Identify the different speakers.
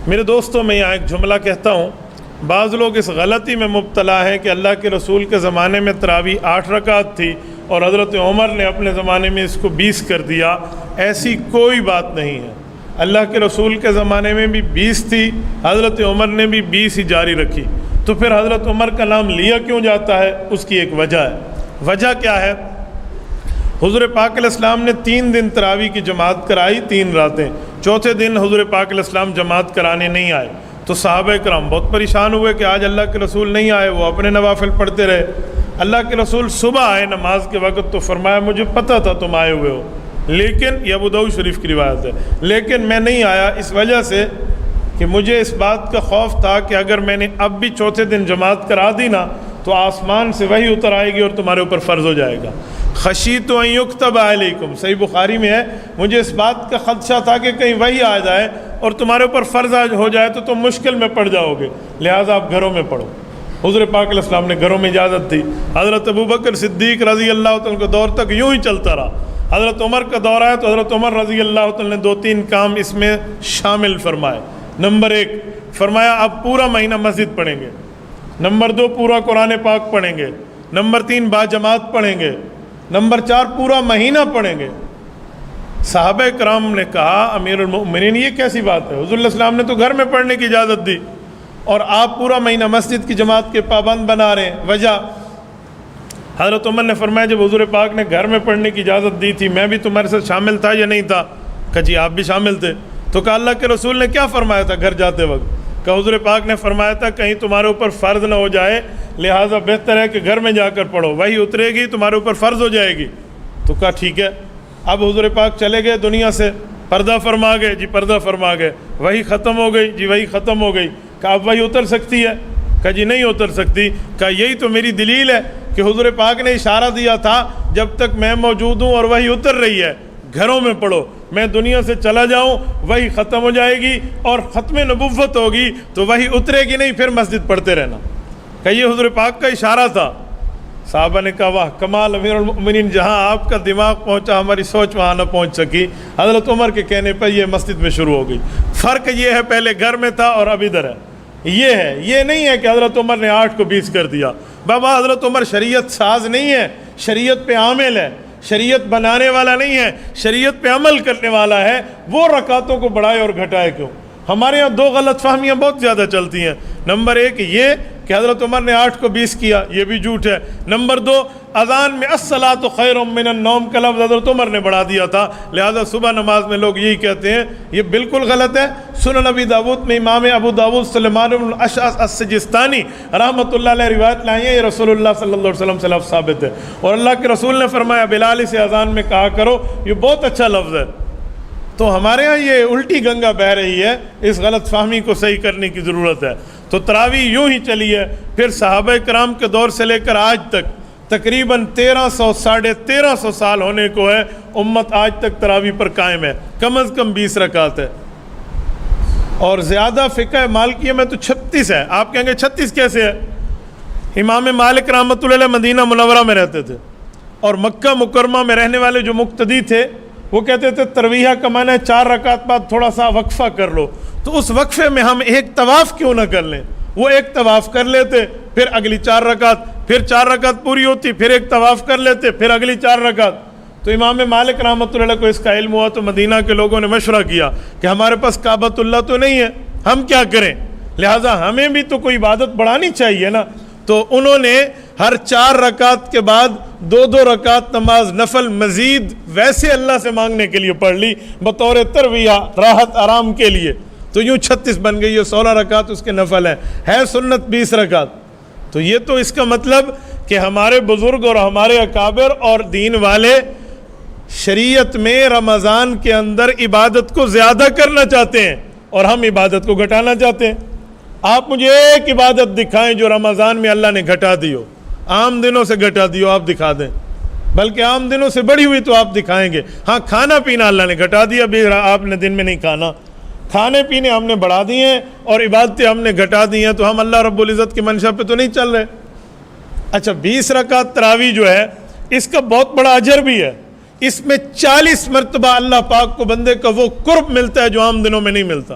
Speaker 1: میرے دوستوں، میں یہاں ایک جملہ کہتا ہوں، بعض لوگ اس غلطی میں مبتلا ہیں کہ اللہ کے رسول کے زمانے میں تراویح 8 رکعت تھی اور حضرت عمر نے اپنے زمانے میں اس کو 20 کر دیا۔ ایسی کوئی بات نہیں ہے۔ اللہ کے رسول کے زمانے میں بھی 20 تھی، حضرت عمر نے بھی 20 ہی جاری رکھی، تو پھر حضرت عمر کا نام لیا کیوں جاتا ہے؟ اس کی ایک وجہ ہے۔ وجہ کیا ہے؟ حضور پاک علیہ السلام نے 3 دن تراویح کی جماعت کرائی، 3 راتیں۔ چوتھے دن حضور پاک علیہ السلام جماعت کرانے نہیں آئے تو صحابہ کرام بہت پریشان ہوئے کہ آج اللہ کے رسول نہیں آئے، وہ اپنے نوافل پڑھتے رہے۔ اللہ کے رسول صبح آئے نماز کے وقت تو فرمایا مجھے پتہ تھا تم آئے ہوئے ہو، لیکن یہ ابو داؤد شریف کی روایت ہے، لیکن میں نہیں آیا اس وجہ سے کہ مجھے اس بات کا خوف تھا کہ اگر میں نے اب بھی چوتھے دن جماعت کرا دی نا تو آسمان سے وحی اتر آئے گی اور تمہارے اوپر فرض ہو جائے گا۔ خشیت ان یکتب علیکم، صحیح بخاری میں ہے، مجھے اس بات کا خدشہ تھا کہ کہیں وحی آ جائے اور تمہارے اوپر فرض ہو جائے تو تم مشکل میں پڑ جاؤ گے، لہٰذا آپ گھروں میں پڑھو۔ حضور پاک علیہ السلام نے گھروں میں اجازت دی۔ حضرت ابوبکر صدیق رضی اللہ تعالیٰ کے دور تک یوں ہی چلتا رہا۔ حضرت عمر کا دور آیا تو حضرت عمر رضی اللہ تعالیٰ نے 2-3 کام اس میں شامل فرمائے۔ نمبر 1 فرمایا اب پورا مہینہ مسجد پڑھیں گے۔ نمبر 2 پورا قرآن پاک پڑھیں گے۔ نمبر 3 باجماعت پڑھیں گے۔ نمبر 4 پورا مہینہ پڑھیں گے۔ صحابہ کرام نے کہا امیر المؤمنین یہ کیسی بات ہے؟ حضور علیہ السلام نے تو گھر میں پڑھنے کی اجازت دی اور آپ پورا مہینہ مسجد کی جماعت کے پابند بنا رہے ہیں، وجہ؟ حضرت عمر نے فرمایا جب حضور پاک نے گھر میں پڑھنے کی اجازت دی تھی میں بھی تمہارے ساتھ شامل تھا یا نہیں تھا؟ کہا جی آپ بھی شامل تھے۔ تو کہا اللہ کے رسول نے کیا فرمایا تھا گھر جاتے وقت؟ کہ حضور پاک نے فرمایا تھا کہیں تمہارے اوپر فرض نہ ہو جائے، لہٰذا بہتر ہے کہ گھر میں جا کر پڑھو، وہی اترے گی تمہارے اوپر فرض ہو جائے گی۔ تو کہا ٹھیک ہے۔ اب حضور پاک چلے گئے دنیا سے، پردہ فرما گئے، جی پردہ فرما گئے، وہی ختم ہو گئی، جی وہی ختم ہو گئی۔ کہا اب وہی اتر سکتی ہے؟ کہا جی نہیں اتر سکتی۔ کہا یہی تو میری دلیل ہے کہ حضور پاک نے اشارہ دیا تھا جب تک میں موجود ہوں اور وہی اتر رہی ہے گھروں میں پڑھو، میں دنیا سے چلا جاؤں وہی ختم ہو جائے گی اور ختم نبوت ہوگی تو وہی اترے گی نہیں، پھر مسجد پڑھتے رہنا۔ کہ یہ حضور پاک کا اشارہ تھا۔ صحابہ نے کہا واہ کمال امیر المؤمنین، جہاں آپ کا دماغ پہنچا ہماری سوچ وہاں نہ پہنچ سکی۔ حضرت عمر کے کہنے پر یہ مسجد میں شروع ہو گئی۔ فرق یہ ہے پہلے گھر میں تھا اور اب ادھر ہے، یہ ہے، یہ نہیں ہے کہ حضرت عمر نے 8 کو 20 کر دیا۔ بابا حضرت عمر شریعت ساز نہیں ہے، شریعت پہ عامل ہے، شریعت بنانے والا نہیں ہے، شریعت پہ عمل کرنے والا ہے۔ وہ رکعتوں کو بڑھائے اور گھٹائے کیوں؟ ہمارے ہاں 2 غلط فہمیاں بہت زیادہ چلتی ہیں۔ نمبر 1 یہ کہ حضرت عمر نے 8 کو 20 کیا، یہ بھی جھوٹ ہے۔ نمبر 2 اذان میں الصلاۃ خیر من النوم کا لفظ حضرت عمر نے بڑھا دیا تھا، لہذا صبح نماز میں لوگ یہی کہتے ہیں، یہ بالکل غلط ہے۔ سنن ابی داؤد میں امام ابو داؤد سلیمان بن الاشعث السجستانی رحمۃ اللہ علیہ روایت لائے ہیں، یہ رسول اللہ صلی اللہ علیہ وسلم سے لفظ ثابت ہے، اور اللہ کے رسول نے فرمایا بلال سے اذان میں کہا کرو، یہ بہت اچھا لفظ ہے۔ تو ہمارے ہاں یہ الٹی گنگا بہہ رہی ہے، اس غلط فہمی کو صحیح کرنے کی ضرورت ہے۔ تو تراویح یوں ہی چلی ہے، پھر صحابہ کرام کے دور سے لے کر آج تک تقریباً 1300 ساڑھے 1300 سال ہونے کو ہے، امت آج تک تراویح پر قائم ہے، کم از کم 20 رکعت ہے، اور زیادہ فقہ مالکیہ میں تو 36 ہے۔ آپ کہیں گے 36 کیسے ہے؟ امام مالک رحمۃ اللہ علیہ مدینہ منورہ میں رہتے تھے، اور مکہ مکرمہ میں رہنے والے جو مقتدی تھے وہ کہتے تھے ترویحہ کا معنی ہے 4 رکعت بعد تھوڑا سا وقفہ کر لو، تو اس وقفے میں ہم ایک طواف کیوں نہ کر لیں؟ وہ ایک طواف کر لیتے، پھر اگلی 4 رکعت، پھر 4 رکعت پوری ہوتی، پھر ایک طواف کر لیتے، پھر اگلی 4 رکعت۔ تو امام مالک رحمۃ اللہ علیہ کو اس کا علم ہوا تو مدینہ کے لوگوں نے مشورہ کیا کہ ہمارے پاس کعبۃ اللہ تو نہیں ہے، ہم کیا کریں؟ لہٰذا ہمیں بھی تو کوئی عبادت بڑھانی چاہیے نا۔ تو انہوں نے ہر 4 رکعت کے بعد 2 رکعت نماز نفل مزید ویسے اللہ سے مانگنے کے لیے پڑھ لی بطور ترویہ، راحت آرام کے لیے، تو یوں 36 بن گئی، یہ 16 رکعت اس کے نفل ہے سنت 20 رکعت۔ تو یہ تو اس کا مطلب کہ ہمارے بزرگ اور ہمارے اکابر اور دین والے شریعت میں رمضان کے اندر عبادت کو زیادہ کرنا چاہتے ہیں اور ہم عبادت کو گھٹانا چاہتے ہیں۔ آپ مجھے ایک عبادت دکھائیں جو رمضان میں اللہ نے گھٹا دی ہو، عام دنوں سے گھٹا دی ہو، آپ دکھا دیں، بلکہ عام دنوں سے بڑھی ہوئی تو آپ دکھائیں گے۔ ہاں کھانا پینا اللہ نے گھٹا دیا، بھی آپ نے دن میں نہیں کھانا، کھانے پینے ہم نے بڑھا دیے ہیں اور عبادتیں ہم نے گھٹا دی ہیں، تو ہم اللہ رب العزت کی منشا پہ تو نہیں چل رہے۔ اچھا 20 رکعت تراویح جو ہے اس کا بہت بڑا اجر بھی ہے، اس میں 40 مرتبہ اللہ پاک کو بندے کا وہ قرب ملتا ہے جو عام دنوں میں نہیں ملتا۔